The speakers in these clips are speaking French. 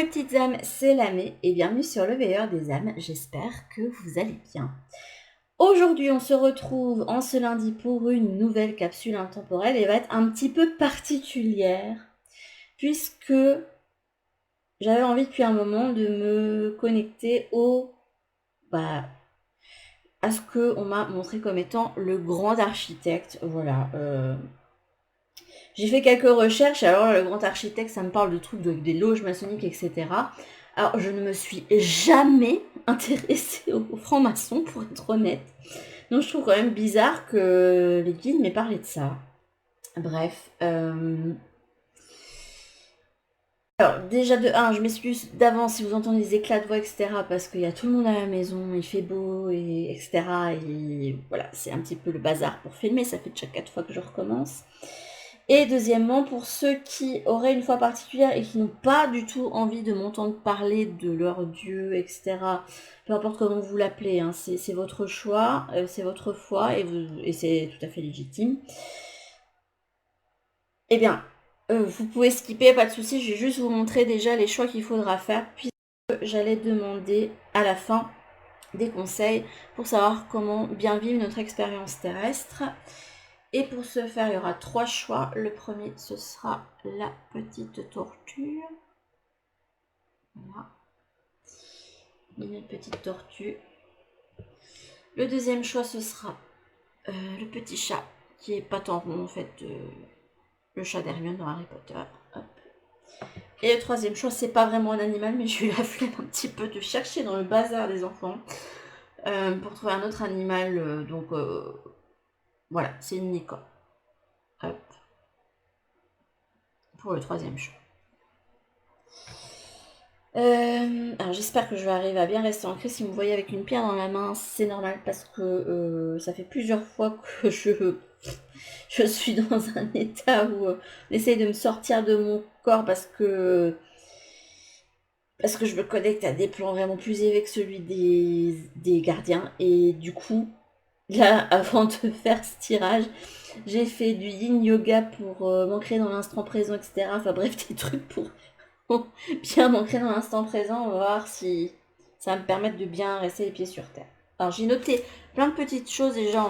petites âmes, c'est Lamé et bienvenue sur le veilleur des âmes, j'espère que vous allez bien. Aujourd'hui on se retrouve en ce lundi pour une nouvelle capsule intemporelle et va être un petit peu particulière puisque j'avais envie depuis un moment de me connecter à ce qu'on m'a montré comme étant le grand architecte, voilà. J'ai fait quelques recherches, alors le grand architecte, ça me parle de trucs des loges maçonniques, etc. Alors, je ne me suis jamais intéressée aux francs-maçons, pour être honnête. Donc, je trouve quand même bizarre que les guides m'aient parlé de ça. Bref. Alors, déjà de 1, je m'excuse d'avance si vous entendez des éclats de voix, etc. Parce qu'il y a tout le monde à la maison, il fait beau, et etc. Et voilà, c'est un petit peu le bazar pour filmer, ça fait déjà 4 fois que je recommence. Et deuxièmement, pour ceux qui auraient une foi particulière et qui n'ont pas du tout envie de m'entendre parler de leur Dieu, etc., peu importe comment vous l'appelez, hein, c'est votre choix, c'est votre foi et c'est tout à fait légitime. Eh bien, vous pouvez skipper, pas de souci, je vais juste vous montrer déjà les choix qu'il faudra faire, puisque j'allais demander à la fin des conseils pour savoir comment bien vivre notre expérience terrestre. Et pour ce faire, il y aura 3 choix. Le premier, ce sera la petite tortue. Voilà. Une petite tortue. Le deuxième choix, ce sera le petit chat, qui est pas tant rond en fait, le chat d'Hermione dans Harry Potter. Hop. Et le troisième choix, c'est pas vraiment un animal, mais j'ai eu la flemme un petit peu de chercher dans le bazar des enfants pour trouver un autre animal. Donc voilà, c'est une licorne. Hop. Pour le troisième choix. Alors j'espère que je vais arriver à bien rester ancrée. Si vous me voyez avec une pierre dans la main, c'est normal parce que ça fait plusieurs fois que je suis dans un état où on essaye de me sortir de mon corps parce que je me connecte à des plans vraiment plus élevés que celui des gardiens. Et du coup, là, avant de faire ce tirage, j'ai fait du yin yoga pour m'ancrer dans l'instant présent, etc. Enfin bref, des trucs pour bien m'ancrer dans l'instant présent. On va voir si ça va me permettre de bien rester les pieds sur terre. Alors j'ai noté plein de petites choses déjà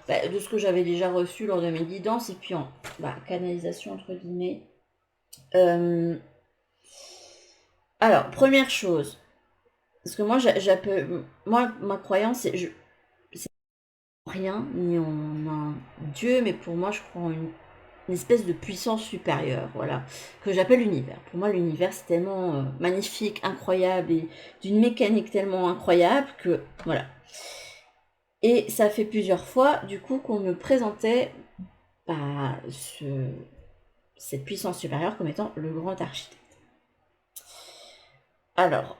de ce que j'avais déjà reçu lors de mes guidances et puis en canalisation entre guillemets. Alors première chose, parce que moi ma croyance c'est rien ni en un Dieu, mais pour moi je crois en une espèce de puissance supérieure, voilà, que j'appelle l'univers. Pour moi, l'univers, c'est tellement magnifique, incroyable, et d'une mécanique tellement incroyable que, voilà. Et ça fait plusieurs fois, du coup, qu'on me présentait cette puissance supérieure comme étant le grand architecte. Alors,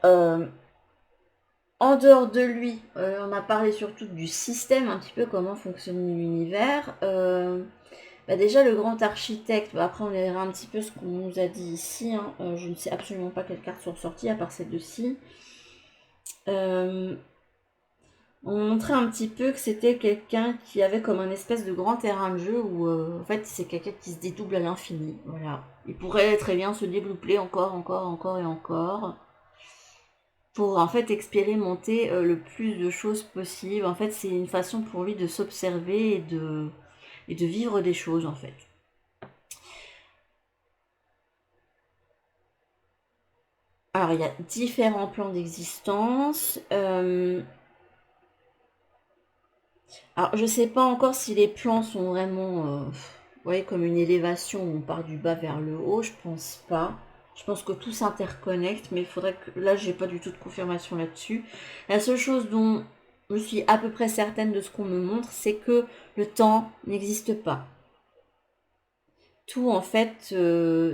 en dehors de lui, on a parlé surtout du système, un petit peu comment fonctionne l'univers. Déjà, le grand architecte, après on verra un petit peu ce qu'on nous a dit ici. Hein. Je ne sais absolument pas quelles cartes sont sorties, à part ces deux-ci. On montrait un petit peu que c'était quelqu'un qui avait comme un espèce de grand terrain de jeu où, en fait, c'est quelqu'un qui se dédouble à l'infini. Voilà. Il pourrait très bien se dédoubler encore et encore. Pour, en fait, expérimenter le plus de choses possible. En fait, c'est une façon pour lui de s'observer et de vivre des choses, en fait. Alors, il y a différents plans d'existence. Alors, je ne sais pas encore si les plans sont vraiment, vous voyez, comme une élévation où on part du bas vers le haut. Je pense pas. Je pense que tout s'interconnecte, mais il faudrait que... Là, j'ai pas du tout de confirmation là-dessus. La seule chose dont je suis à peu près certaine de ce qu'on me montre, c'est que le temps n'existe pas. Tout, en fait,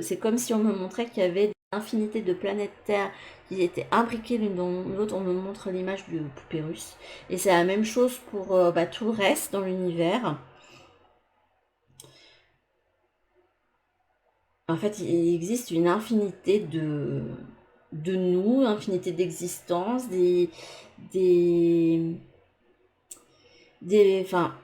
c'est comme si on me montrait qu'il y avait une infinité de planètes Terre qui étaient imbriquées l'une dans l'autre. On me montre l'image de poupée russe. Et c'est la même chose pour tout le reste dans l'univers. En fait, il existe une infinité de nous, infinité d'existences, enfin,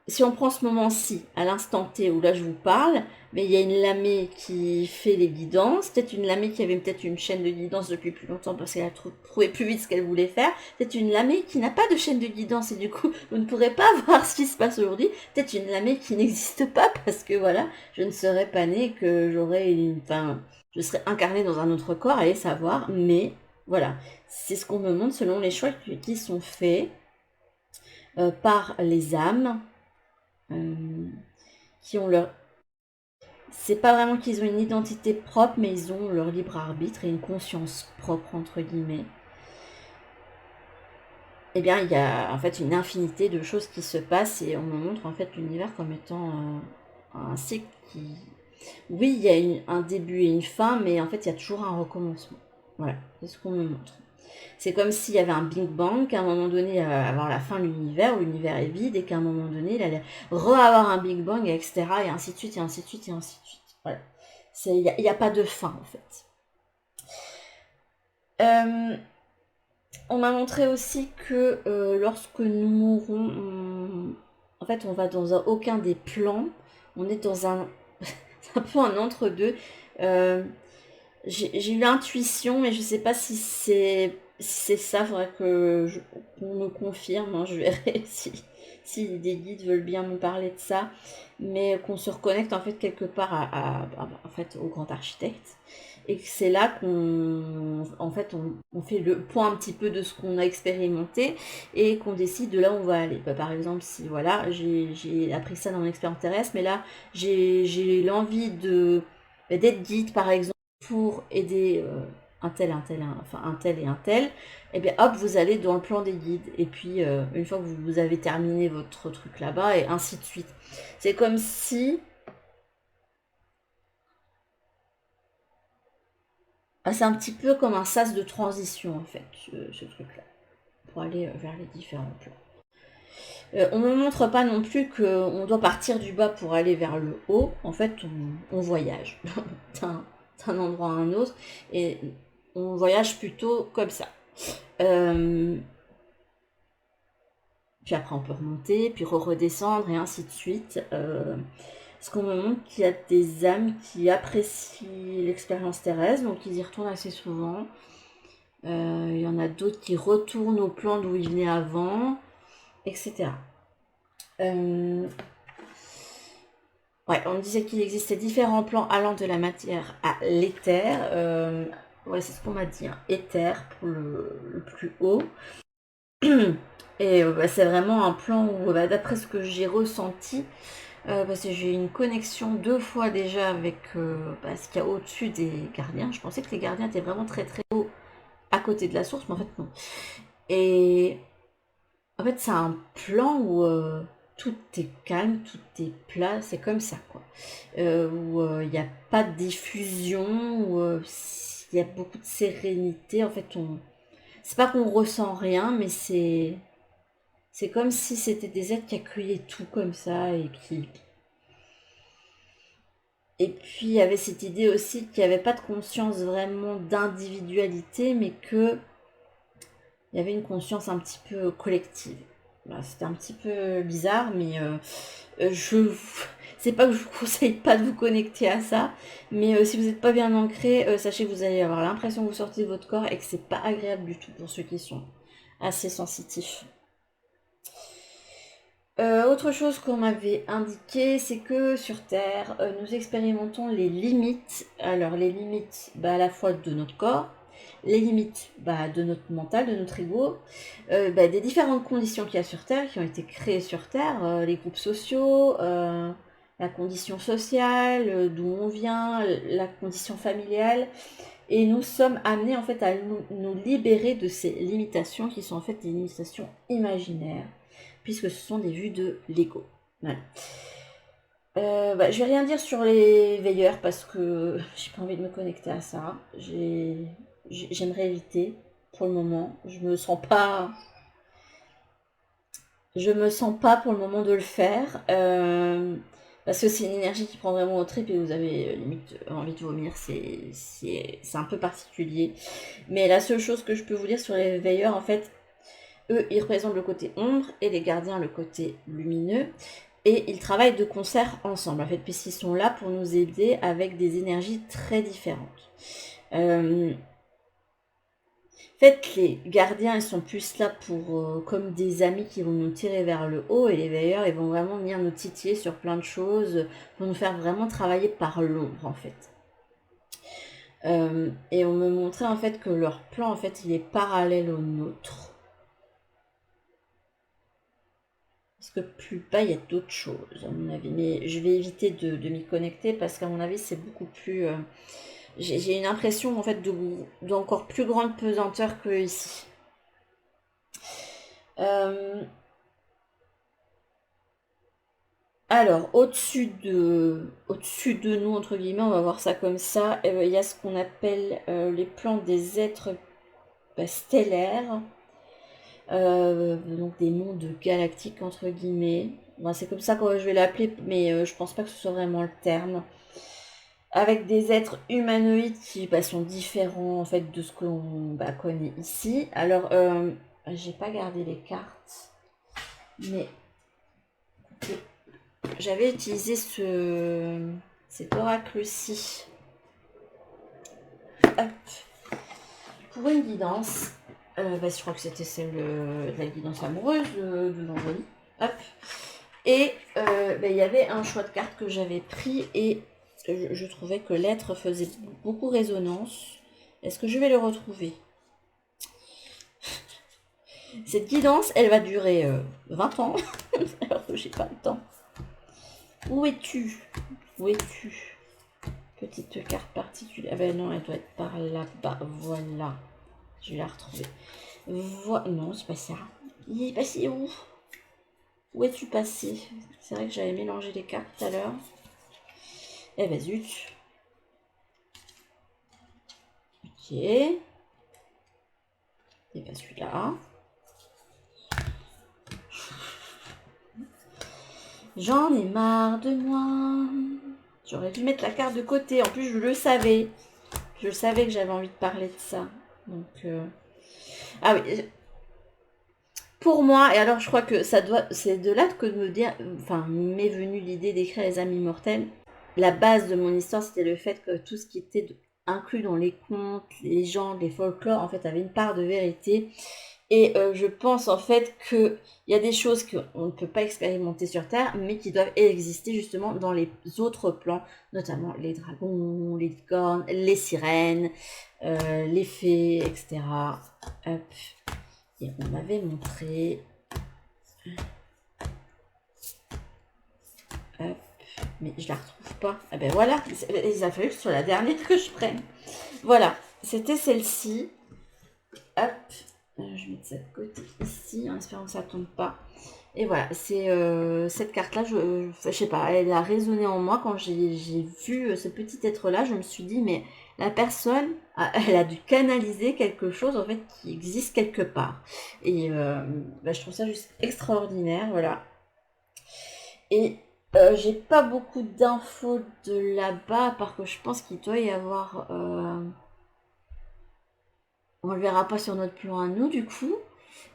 si on prend ce moment-ci, à l'instant T où là je vous parle, mais il y a une lamée qui fait les guidances, peut-être une lamée qui avait peut-être une chaîne de guidance depuis plus longtemps parce qu'elle a trouvé plus vite ce qu'elle voulait faire, peut-être une lamée qui n'a pas de chaîne de guidance et du coup vous ne pourrez pas voir ce qui se passe aujourd'hui, peut-être une lamée qui n'existe pas parce que voilà, je ne serais pas née, que je serais incarnée dans un autre corps, allez savoir, mais voilà, c'est ce qu'on me montre selon les choix qui sont faits par les âmes qui ont leur... C'est pas vraiment qu'ils ont une identité propre, mais ils ont leur libre arbitre et une conscience propre, entre guillemets. Eh bien, il y a en fait une infinité de choses qui se passent et on me montre en fait l'univers comme étant un cycle qui... Oui, il y a un début et une fin, mais en fait, il y a toujours un recommencement. Voilà, c'est ce qu'on me montre. C'est comme s'il y avait un Big Bang, qu'à un moment donné, il va avoir la fin de l'univers, où l'univers est vide, et qu'à un moment donné, il allait re-avoir un Big Bang, etc., et ainsi de suite, et ainsi de suite, et ainsi de suite. Voilà. Il n'y a pas de fin, en fait. On m'a montré aussi que lorsque nous mourrons, en fait, on va dans aucun des plans. On est dans un... c'est un peu un entre-deux. J'ai eu l'intuition, mais je sais pas si c'est ça. Faudrait qu'on me confirme. Hein, je verrai si des guides veulent bien me parler de ça. Mais qu'on se reconnecte en fait quelque part en fait, au grand architecte. Et que c'est là on fait le point un petit peu de ce qu'on a expérimenté et qu'on décide de là où on va aller. Bah, par exemple, si voilà, j'ai appris ça dans mon expérience terrestre, mais là, j'ai l'envie d'être guide, par exemple, pour aider un tel, enfin un tel et un tel, et bien hop, vous allez dans le plan des guides. Et puis, une fois que vous avez terminé votre truc là-bas, et ainsi de suite. C'est comme si... Ah, c'est un petit peu comme un sas de transition, en fait, ce truc-là, pour aller vers les différents plans. On ne me montre pas non plus qu'on doit partir du bas pour aller vers le haut. En fait, on voyage d'un endroit à un autre. Et on voyage plutôt comme ça. Puis après, on peut remonter, puis redescendre, et ainsi de suite. Ce qu'on me montre qu'il y a des âmes qui apprécient l'expérience terrestre, donc ils y retournent assez souvent. Il y en a d'autres qui retournent au plan d'où ils venaient avant, etc. Ouais, on me disait qu'il existait différents plans allant de la matière à l'éther. Ouais, c'est ce qu'on m'a dit, hein. Éther pour le plus haut. Et c'est vraiment un plan où, d'après ce que j'ai ressenti, parce que j'ai eu une connexion 2 fois déjà avec ce qu'il y a au-dessus des gardiens. Je pensais que les gardiens étaient vraiment très très haut à côté de la source, mais en fait non. Et en fait, c'est un plan où tout est calme, tout est plat, c'est comme ça, quoi. Où il n'y a pas de diffusion, où il y a beaucoup de sérénité. En fait, c'est pas qu'on ressent rien, mais c'est comme si c'était des êtres qui accueillaient tout comme ça et qui... Et puis, il y avait cette idée aussi qu'il n'y avait pas de conscience vraiment d'individualité, mais que il y avait une conscience un petit peu collective. Voilà, c'était un petit peu bizarre, mais c'est pas que je vous conseille pas de vous connecter à ça, mais si vous n'êtes pas bien ancré, sachez que vous allez avoir l'impression que vous sortez de votre corps et que c'est pas agréable du tout pour ceux qui sont assez sensitifs. Autre chose qu'on m'avait indiqué, c'est que sur Terre, nous expérimentons les limites. Alors les limites à la fois de notre corps, les limites de notre mental, de notre ego, des différentes conditions qu'il y a sur Terre, qui ont été créées sur Terre, les groupes sociaux, la condition sociale, d'où on vient, la condition familiale. Et nous sommes amenés en fait à nous libérer de ces limitations qui sont en fait des limitations imaginaires, puisque ce sont des vues de l'ego. Voilà. Je vais rien dire sur les veilleurs parce que j'ai pas envie de me connecter à ça. J'aimerais éviter pour le moment. Je me sens pas pour le moment de le faire. Parce que c'est une énergie qui prend vraiment au trip et vous avez limite envie de vomir. C'est un peu particulier. Mais la seule chose que je peux vous dire sur les veilleurs, en fait, eux, ils représentent le côté ombre et les gardiens le côté lumineux. Et ils travaillent de concert ensemble, en fait, puisqu'ils sont là pour nous aider avec des énergies très différentes. En fait, les gardiens, ils sont plus là pour comme des amis qui vont nous tirer vers le haut, et les veilleurs, ils vont vraiment venir nous titiller sur plein de choses, pour nous faire vraiment travailler par l'ombre, en fait. Et on me montrait en fait que leur plan, en fait, il est parallèle au nôtre. Parce que plus bas, il y a d'autres choses, à mon avis. Mais je vais éviter de m'y connecter parce qu'à mon avis, c'est beaucoup plus... j'ai une impression, en fait, d'encore plus grande pesanteur que ici. Alors, au-dessus de nous, entre guillemets, on va voir ça comme ça, il y a ce qu'on appelle les plans des êtres stellaires. Donc des mondes galactiques entre guillemets. Bon, c'est comme ça que je vais l'appeler, mais je pense pas que ce soit vraiment le terme. Avec des êtres humanoïdes qui sont différents en fait de ce qu'on connaît ici. Alors, j'ai pas gardé les cartes, mais j'avais utilisé cet oracle-ci pour une guidance. Je crois que c'était celle de la guidance amoureuse de vendredi. Hop. Et il y avait un choix de cartes que j'avais pris et je trouvais que l'être faisait beaucoup résonance. Est-ce que je vais le retrouver? Cette guidance, elle va durer 20 ans, alors que j'ai pas le temps. Où es-tu? Où es-tu? Petite carte particulière. Ah ben non, elle doit être par là-bas. Voilà. Je vais la retrouver. Non, c'est pas ça. Il est passé où? Où es-tu passé? C'est vrai que j'avais mélangé les cartes tout à l'heure. Eh ben zut. Ok. C'est pas celui-là. J'en ai marre de moi. J'aurais dû mettre la carte de côté. En plus, je le savais. Je savais que j'avais envie de parler de ça. Donc, ah oui. Pour moi, et alors je crois que c'est de là que m'est venue l'idée d'écrire Les Amis Mortels. La base de mon histoire, c'était le fait que tout ce qui était inclus dans les contes, les légendes, les folklores, en fait, avait une part de vérité. Et je pense en fait qu'il y a des choses qu'on ne peut pas expérimenter sur Terre, mais qui doivent exister justement dans les autres plans, notamment les dragons, les licornes, les sirènes, les fées, etc. Hop. Et on m'avait montré... Hop. Mais je la retrouve pas. Ah ben voilà, il a fallu que ce soit la dernière que je prenne. Voilà, c'était celle-ci. Hop. Je vais mettre ça de côté ici, en espérant que ça ne tombe pas. Et voilà, c'est cette carte-là, je sais pas, elle a résonné en moi quand j'ai vu ce petit être-là. Je me suis dit, mais la personne, elle a dû canaliser quelque chose en fait qui existe quelque part. Et je trouve ça juste extraordinaire, voilà. Et j'ai pas beaucoup d'infos de là-bas, parce que je pense qu'il doit y avoir... on le verra pas sur notre plan à nous du coup,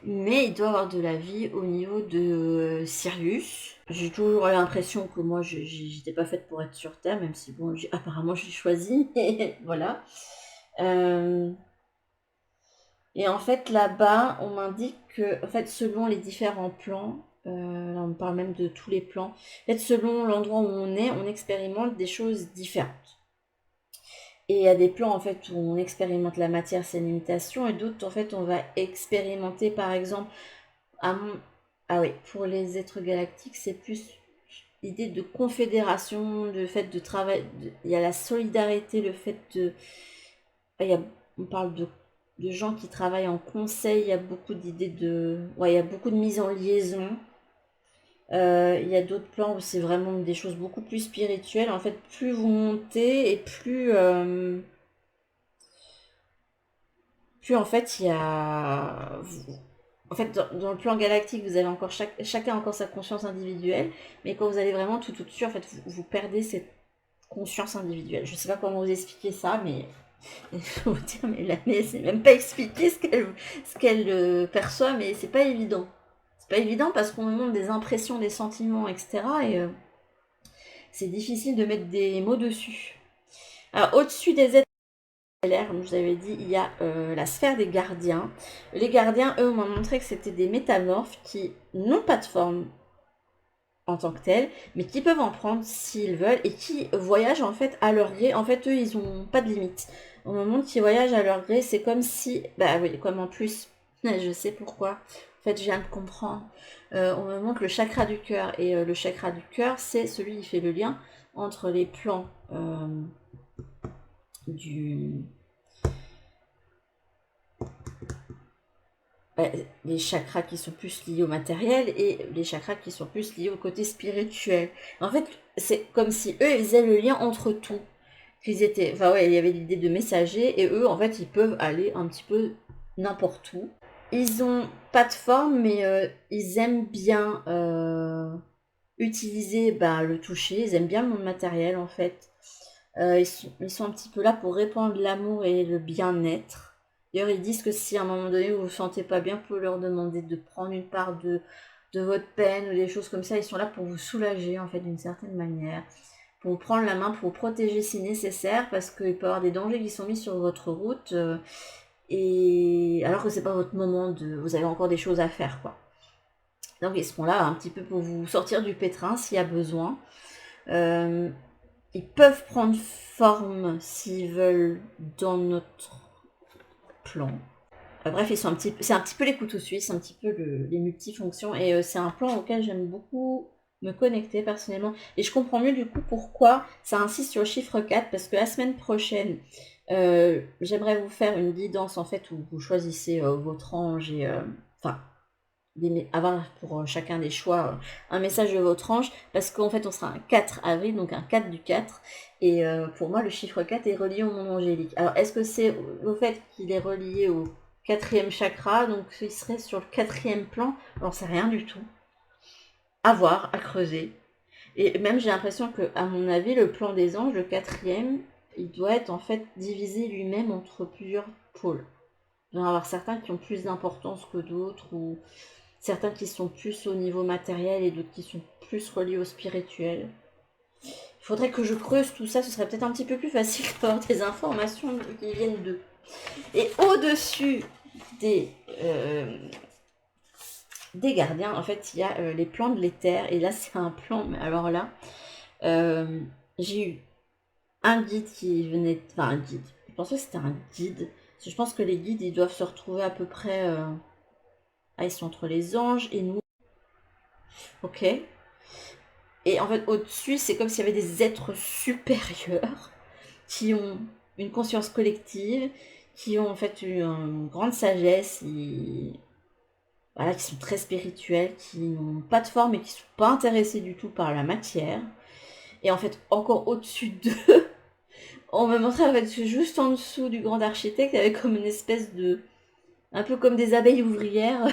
mais il doit y avoir de la vie au niveau de Sirius. J'ai toujours l'impression que moi j'étais pas faite pour être sur Terre, même si bon, apparemment j'ai choisi, mais voilà. Et en fait là-bas, on m'indique que en fait, selon les différents plans, là on parle même de tous les plans, en fait, selon l'endroit où on expérimente des choses différentes. Et il y a des plans en fait où on expérimente la matière, ses limitations, et d'autres en fait on va expérimenter par exemple ah oui, pour les êtres galactiques c'est plus l'idée de confédération, le fait de travail, il y a la solidarité, le fait de... on parle de gens qui travaillent en conseil, il y a beaucoup d'idées de... Ouais, il y a beaucoup de mise en liaison. Il y a d'autres plans où c'est vraiment des choses beaucoup plus spirituelles. En fait, plus vous montez et plus en fait il y a... En fait, dans le plan galactique, vous avez encore chacun a encore sa conscience individuelle, mais quand vous allez vraiment tout au-dessus, en fait, vous perdez cette conscience individuelle. Je ne sais pas comment vous expliquer ça, mais je vais vous dire, mais la c'est même pas expliquer ce qu'elle perçoit, mais c'est pas évident. C'est pas évident parce qu'on me montre des impressions, des sentiments, etc. Et c'est difficile de mettre des mots dessus. Alors, au-dessus des êtres stellaires, comme je vous avais dit, il y a la sphère des gardiens. Les gardiens, eux, m'ont montré que c'était des métamorphes qui n'ont pas de forme en tant que tels, mais qui peuvent en prendre s'ils veulent et qui voyagent en fait à leur gré. En fait, eux, ils ont pas de limite. Au moment qu'ils voyagent à leur gré, c'est comme si, bah oui, comme en plus, je sais pourquoi. En fait, je viens de comprendre. On me montre le chakra du cœur et le chakra du cœur, c'est celui qui fait le lien entre les plans du les chakras qui sont plus liés au matériel et les chakras qui sont plus liés au côté spirituel. En fait, c'est comme si eux, ils faisaient le lien entre tout. Qu'ils étaient, enfin ouais, il y avait l'idée de messager et eux, en fait, ils peuvent aller un petit peu n'importe où. Ils ont pas de forme, mais ils aiment bien utiliser le toucher. Ils aiment bien le monde matériel, en fait. Ils sont un petit peu là pour répandre l'amour et le bien-être. D'ailleurs, ils disent que si à un moment donné vous vous sentez pas bien, vous pouvez leur demander de prendre une part de votre peine ou des choses comme ça. Ils sont là pour vous soulager, en fait, d'une certaine manière. Pour vous prendre la main, pour vous protéger si nécessaire, parce qu'il peut y avoir des dangers qui sont mis sur votre route. Et alors que c'est pas votre moment de. Vous avez encore des choses à faire, quoi. Donc ils seront là un petit peu pour vous sortir du pétrin s'il y a besoin. Ils peuvent prendre forme s'ils veulent dans notre plan. Bref, ils sont c'est un petit peu les couteaux suisses, un petit peu les multifonctions. Et c'est un plan auquel j'aime beaucoup me connecter personnellement. Et je comprends mieux du coup pourquoi ça insiste sur le chiffre 4, parce que la semaine prochaine, j'aimerais vous faire une guidance en fait où vous choisissez votre ange et enfin avoir pour chacun des choix un message de votre ange, parce qu'en fait on sera un 4 avril, donc un 4 du 4, et pour moi le chiffre 4 est relié au monde angélique. Alors est-ce que c'est au fait qu'il est relié au quatrième chakra, donc il serait sur le quatrième plan? Alors c'est rien du tout. À voir, à creuser. Et même j'ai l'impression que, à mon avis, le plan des anges, le quatrième, il doit être en fait divisé lui-même entre plusieurs pôles. Il doit y en avoir certains qui ont plus d'importance que d'autres, ou certains qui sont plus au niveau matériel et d'autres qui sont plus reliés au spirituel. Il faudrait que je creuse tout ça, ce serait peut-être un petit peu plus facile d'avoir des informations qui viennent d'eux. Et au-dessus des, euh, des gardiens, en fait, il y a les plans de l'éther. Et là, c'est un plan, mais alors là, j'ai eu un guide qui venait... Enfin, un guide. Je pensais que c'était un guide. Parce que je pense que les guides, ils doivent se retrouver à peu près... ils sont entre les anges et nous. Ok. Et en fait, au-dessus, c'est comme s'il y avait des êtres supérieurs qui ont une conscience collective, qui ont en fait une grande sagesse, voilà, qui sont très spirituels, qui n'ont pas de forme et qui ne sont pas intéressés du tout par la matière. Et en fait, encore au-dessus d'eux, on me montrait en fait juste en dessous du grand architecte, il y avait comme une espèce de... un peu comme des abeilles ouvrières.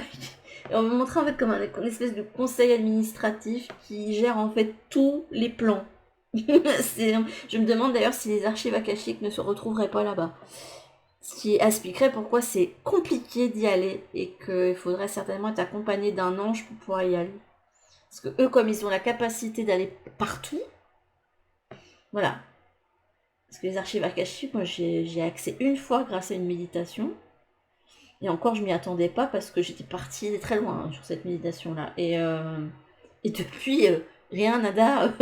Et on me montrait en fait comme une espèce de conseil administratif qui gère en fait tous les plans. Je me demande d'ailleurs si les archives akashiques ne se retrouveraient pas là-bas. Ce qui expliquerait pourquoi c'est compliqué d'y aller et qu'il faudrait certainement être accompagné d'un ange pour pouvoir y aller. Parce que eux, comme ils ont la capacité d'aller partout, voilà. Parce que les archives akashiques, moi j'ai accès une fois grâce à une méditation. Et encore, je m'y attendais pas parce que j'étais partie très loin sur cette méditation-là. Et depuis, rien, nada,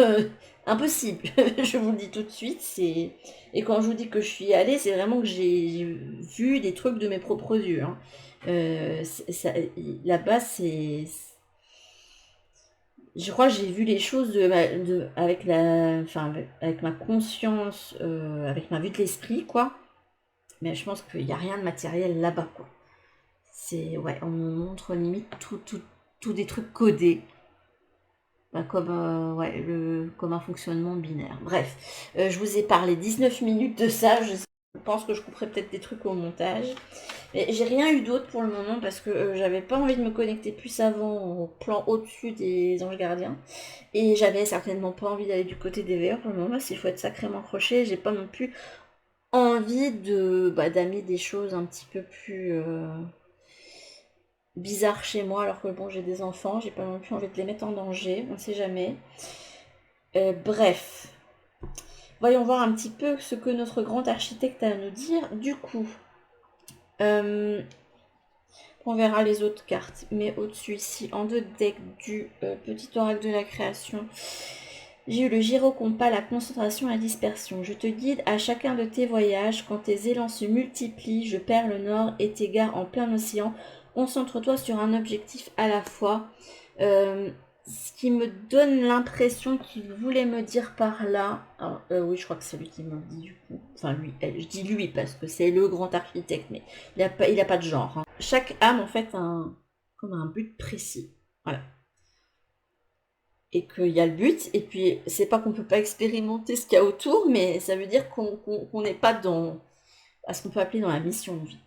impossible. Je vous le dis tout de suite. Et quand je vous dis que je suis allée, c'est vraiment que j'ai vu des trucs de mes propres yeux. Hein. Là-bas, c'est... Je crois que j'ai vu les choses avec avec ma conscience, avec ma vue de l'esprit, quoi. Mais je pense qu'il n'y a rien de matériel là-bas, quoi. C'est, ouais, on me montre limite tout des trucs codés. Comme, ouais, comme un fonctionnement binaire. Bref, je vous ai parlé 19 minutes de ça. Je pense que je couperai peut-être des trucs au montage. Mais j'ai rien eu d'autre pour le moment parce que j'avais pas envie de me connecter plus avant au plan au-dessus des anges gardiens. Et j'avais certainement pas envie d'aller du côté des veilleurs pour le moment, s'il faut être sacrément crochet. J'ai pas non plus envie d'amener des choses un petit peu plus... bizarre chez moi, alors que bon, j'ai des enfants, j'ai pas non plus envie de les mettre en danger, on ne sait jamais. Bref, voyons voir un petit peu ce que notre grand architecte a à nous dire. Du coup, on verra les autres cartes, mais au-dessus ici, en deux decks du petit oracle de la création, j'ai eu le gyro-compas, la concentration et la dispersion. Je te guide à chacun de tes voyages. Quand tes élans se multiplient, je perds le nord et t'égare en plein océan. Concentre-toi sur un objectif à la fois. Ce qui me donne l'impression qu'il voulait me dire par là. Alors, oui, je crois que c'est lui qui me le dit du coup. Enfin, lui, je dis lui parce que c'est le grand architecte, mais il a pas de genre. Hein. Chaque âme, en fait, comme un but précis. Voilà. Et qu'il y a le but, et puis c'est pas qu'on peut pas expérimenter ce qu'il y a autour, mais ça veut dire qu'on n'est pas dans à ce qu'on peut appeler dans la mission de vie.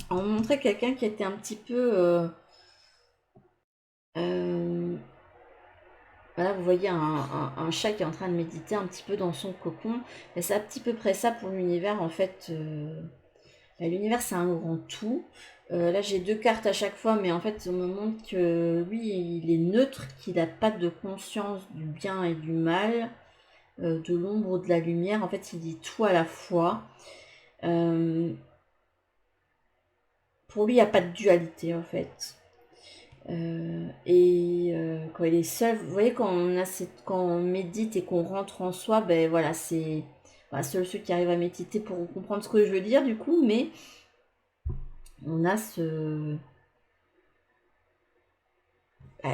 On montrait quelqu'un qui était un petit peu voilà, vous voyez un chat qui est en train de méditer un petit peu dans son cocon, et c'est à petit peu près ça pour l'univers en fait. L'univers c'est un grand tout. Là j'ai deux cartes à chaque fois, mais en fait on me montre que lui il est neutre, qu'il n'a pas de conscience du bien et du mal. De l'ombre ou de la lumière. En fait, il dit tout à la fois. Pour lui, il n'y a pas de dualité, en fait. Quand il est seul, vous voyez, quand on médite et qu'on rentre en soi, ben voilà, c'est seuls ceux qui arrivent à méditer pour comprendre ce que je veux dire, du coup, mais on a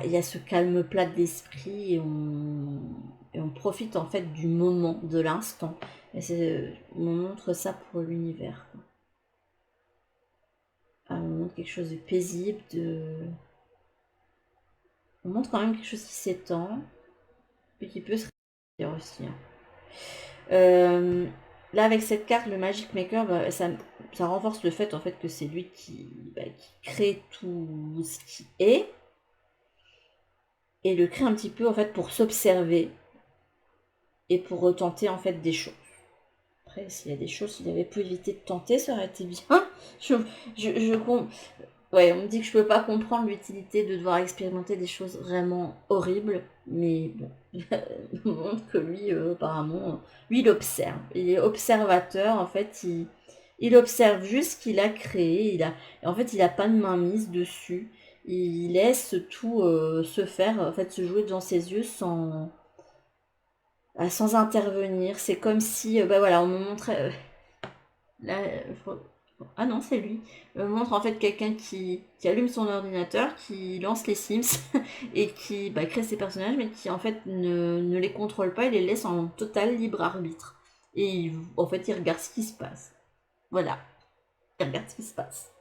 il y a ce calme plat de l'esprit et on profite en fait du moment, de l'instant. On montre ça pour l'univers. On montre quelque chose de paisible, on montre quand même quelque chose qui s'étend, et qui peut se réaliser aussi. Là, avec cette carte, le Magic Maker, bah, ça renforce le fait en fait que c'est lui qui crée tout ce qui est, et le crée un petit peu en fait pour s'observer et pour retenter en fait des choses. Après, s'il y a des choses qu'il avait pu éviter de tenter, ça aurait été bien. Ouais, on me dit que je peux pas comprendre l'utilité de devoir expérimenter des choses vraiment horribles, mais bon, on montre que lui, apparemment, lui, il observe. Il est observateur, en fait, il observe juste ce qu'il a créé, en fait, il a pas de mainmise dessus. Il laisse tout se faire, en fait, se jouer devant ses yeux sans intervenir. C'est comme si, voilà, on me montrait... là, ah non, c'est lui. Il me montre en fait quelqu'un qui allume son ordinateur, qui lance les Sims et qui crée ses personnages, mais qui en fait ne les contrôle pas, il les laisse en total libre arbitre. Et en fait, il regarde ce qui se passe. Voilà, il regarde ce qui se passe.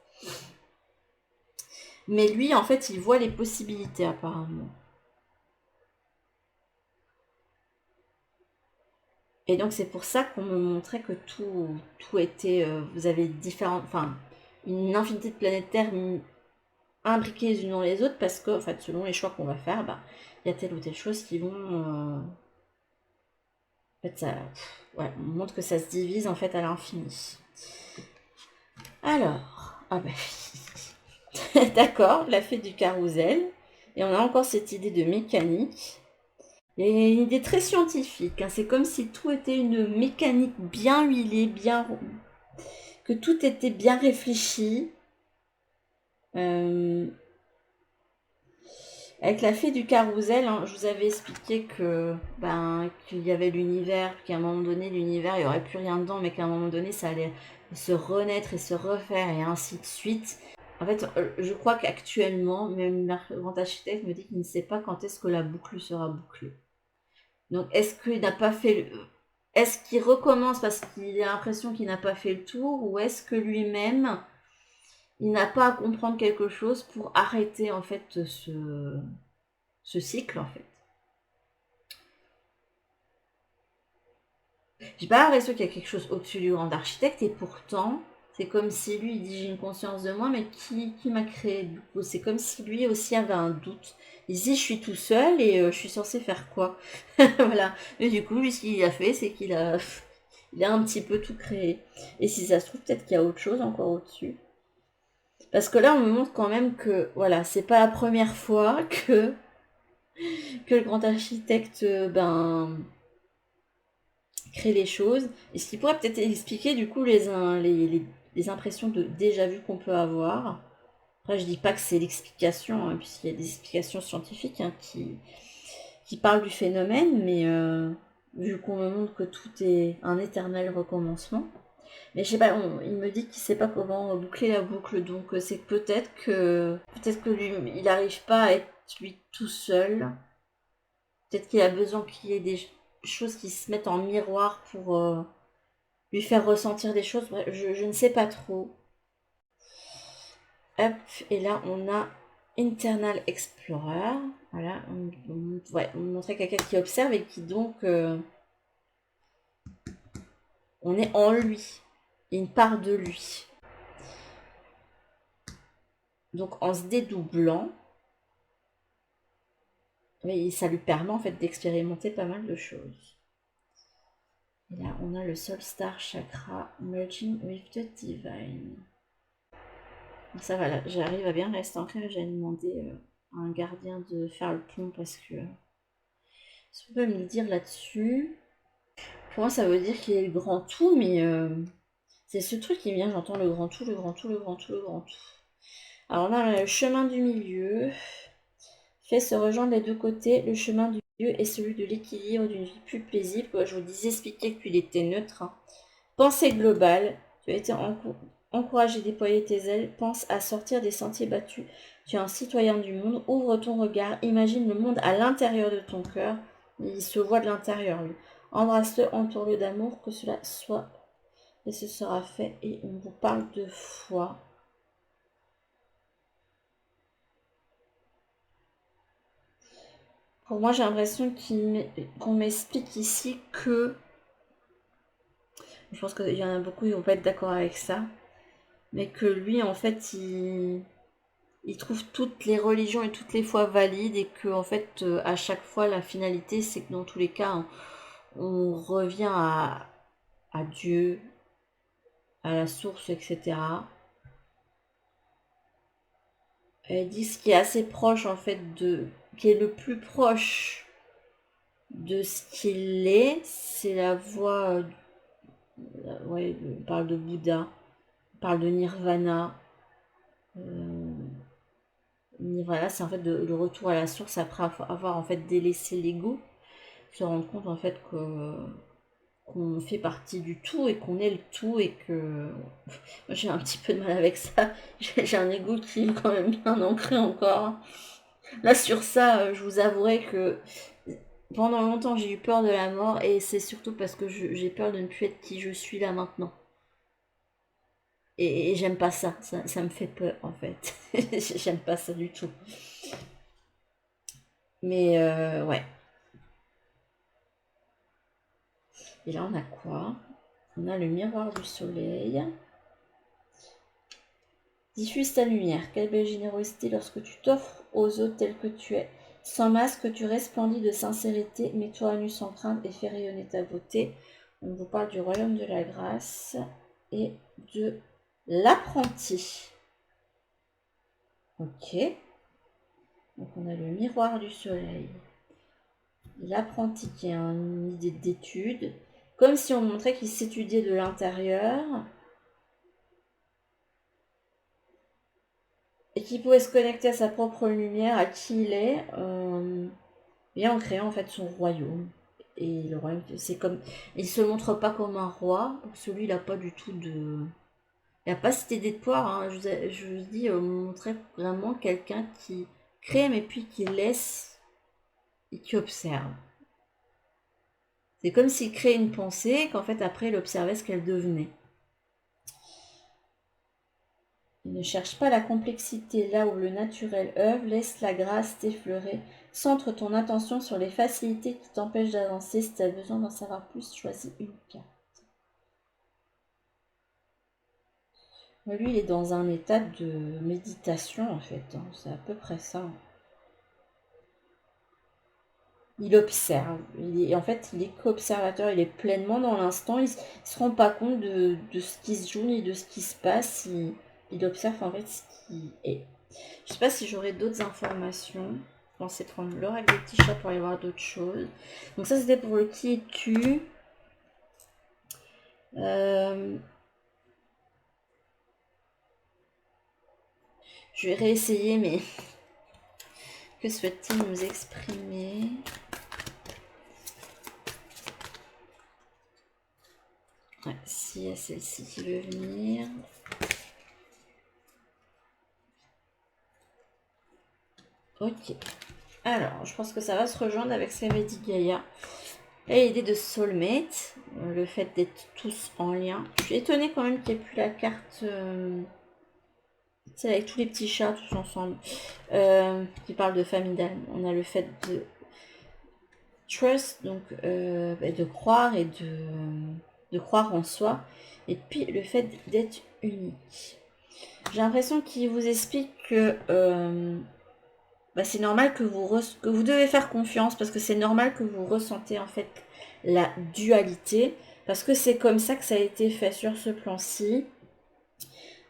Mais lui, en fait, il voit les possibilités apparemment. Et donc c'est pour ça qu'on me montrait que tout était... vous avez différentes... Enfin, une infinité de planètes Terre imbriquées les unes dans les autres, parce que, en fait, selon les choix qu'on va faire, il y a telle ou telle chose qui vont... en fait, ça... Ouais, on montre que ça se divise, en fait, à l'infini. Alors... Ah ben... D'accord, la fée du carrousel. Et on a encore cette idée de mécanique. Il y a une idée très scientifique. Hein. C'est comme si tout était une mécanique bien huilée, que tout était bien réfléchi. Avec la fée du carrousel, hein, je vous avais expliqué qu'il y avait l'univers, qu'à un moment donné, l'univers, il n'y aurait plus rien dedans, mais qu'à un moment donné, ça allait se renaître et se refaire, et ainsi de suite. En fait, je crois qu'actuellement, même la grande architecte me dit qu'il ne sait pas quand est-ce que la boucle sera bouclée. Donc, est-ce qu'il n'a pas fait... Est-ce qu'il recommence parce qu'il a l'impression qu'il n'a pas fait le tour, ou est-ce que lui-même, il n'a pas à comprendre quelque chose pour arrêter, en fait, ce cycle, en fait. J'ai pas l'impression qu'il y a quelque chose au-dessus du grand architecte, et pourtant, c'est comme si lui, il dit j'ai une conscience de moi, mais qui m'a créé du coup? C'est comme si lui aussi avait un doute. Il dit je suis tout seul et je suis censé faire quoi? Voilà. Et du coup, lui, ce qu'il a fait, c'est il a un petit peu tout créé. Et si ça se trouve, peut-être qu'il y a autre chose encore au-dessus. Parce que là, on me montre quand même que, voilà, c'est pas la première fois que le grand architecte, crée les choses. Et ce qui pourrait peut-être expliquer, du coup, les impressions de déjà-vu qu'on peut avoir. Après, je dis pas que c'est l'explication, hein, puisqu'il y a des explications scientifiques hein, qui parlent du phénomène, mais vu qu'on me montre que tout est un éternel recommencement. Mais je sais pas, il me dit qu'il sait pas comment boucler la boucle, donc c'est peut-être que lui, il n'arrive pas à être lui tout seul. Peut-être qu'il a besoin qu'il y ait des choses qui se mettent en miroir pour lui faire ressentir des choses. Bref, je ne sais pas trop. Hop, et là on a Internal Explorer. Voilà, on montrait quelqu'un qui observe et qui donc on est en lui, une part de lui. Donc en se dédoublant, mais ça lui permet en fait d'expérimenter pas mal de choses. Et là on a le Soul Star Chakra Merging with the Divine. Donc ça va, là, j'arrive à bien rester ancré. J'ai demandé à un gardien de faire le pont parce que ce qu'on peut me le dire là-dessus. Pour moi ça veut dire qu'il est le grand tout, mais c'est ce truc qui vient, j'entends le grand tout, le grand tout, le grand tout, le grand tout. Alors on a le chemin du milieu, fait se rejoindre les deux côtés. Le chemin du milieu est celui de l'équilibre, d'une vie plus paisible. Je vous disais, expliquer qu'il était neutre. Hein. Pensée globale, tu as été encouragé à déployer tes ailes, pense à sortir des sentiers battus. Tu es un citoyen du monde, ouvre ton regard, imagine le monde à l'intérieur de ton cœur. Il se voit de l'intérieur, lui. Embrasse-le, entoure-le d'amour, que cela soit et ce sera fait. Et on vous parle de foi. Pour moi, j'ai l'impression qu'on m'explique ici que... Je pense qu'il y en a beaucoup qui vont pas être d'accord avec ça. Mais que lui, en fait, il trouve toutes les religions et toutes les foi valides. Et que, en fait, à chaque fois, la finalité, c'est que dans tous les cas, on revient à Dieu, à la source, etc. Elle dit ce qui est assez proche, en fait, qui est le plus proche de ce qu'il est, c'est la voie... ouais, on parle de Bouddha, on parle de Nirvana. Nirvana, c'est en fait le retour à la source après avoir en fait délaissé l'ego, se rendre compte en fait qu'on fait partie du tout et qu'on est le tout et que moi j'ai un petit peu de mal avec ça. J'ai un ego qui est quand même bien ancré encore. Là sur ça, je vous avouerai que pendant longtemps j'ai eu peur de la mort et c'est surtout parce que j'ai peur de ne plus être qui je suis là maintenant. Et j'aime pas ça me fait peur en fait. J'aime pas ça du tout. Mais ouais. Et là on a quoi? On a le miroir du soleil. Diffuse ta lumière. Quelle belle générosité lorsque tu t'offres aux autres tel que tu es. Sans masque, tu resplendis de sincérité. Mets-toi à nu sans crainte et fais rayonner ta beauté. On vous parle du royaume de la grâce et de l'apprenti. Ok. Donc on a le miroir du soleil. L'apprenti qui a une idée d'étude. Comme si on montrait qu'il s'étudiait de l'intérieur. Et qui pouvait se connecter à sa propre lumière, à qui il est, et en créant en fait son royaume. Et le royaume, c'est comme... Il se montre pas comme un roi, parce que lui, il a pas du tout de... Il n'a pas cette idée de pouvoir, hein. Je vous dis, montrer vraiment quelqu'un qui crée, mais puis qui laisse et qui observe. C'est comme s'il créait une pensée, qu'en fait, après, il observait ce qu'elle devenait. Il ne cherche pas la complexité là où le naturel œuvre, laisse la grâce t'effleurer. Centre ton attention sur les facilités qui t'empêchent d'avancer. Si tu as besoin d'en savoir plus, choisis une carte. Lui, il est dans un état de méditation en fait. Hein. C'est à peu près ça. Il observe. En fait, il est qu'observateur. Il est pleinement dans l'instant. Il ne se rend pas compte de ce qui se joue ni de ce qui se passe. il observe en fait ce qui est. Je sais pas si j'aurai d'autres informations. Je pensais prendre l'oracle des petits chats pour aller voir d'autres choses. Donc ça c'était pour le qui es-tu. Je vais réessayer, mais que souhaite-t-il nous exprimer? Ouais, s'il y a celle-ci qui veut venir. Ok. Alors, je pense que ça va se rejoindre avec ce qu'avait dit Gaïa. Et l'idée de soulmate, le fait d'être tous en lien. Je suis étonnée quand même qu'il n'y ait plus la carte... c'est avec tous les petits chats tous ensemble. Qui parle de famille d'âme. On a le fait de trust, donc de croire et de croire en soi. Et puis le fait d'être unique. J'ai l'impression qu'il vous explique que c'est normal que vous devez faire confiance parce que c'est normal que vous ressentez en fait la dualité parce que c'est comme ça que ça a été fait sur ce plan-ci.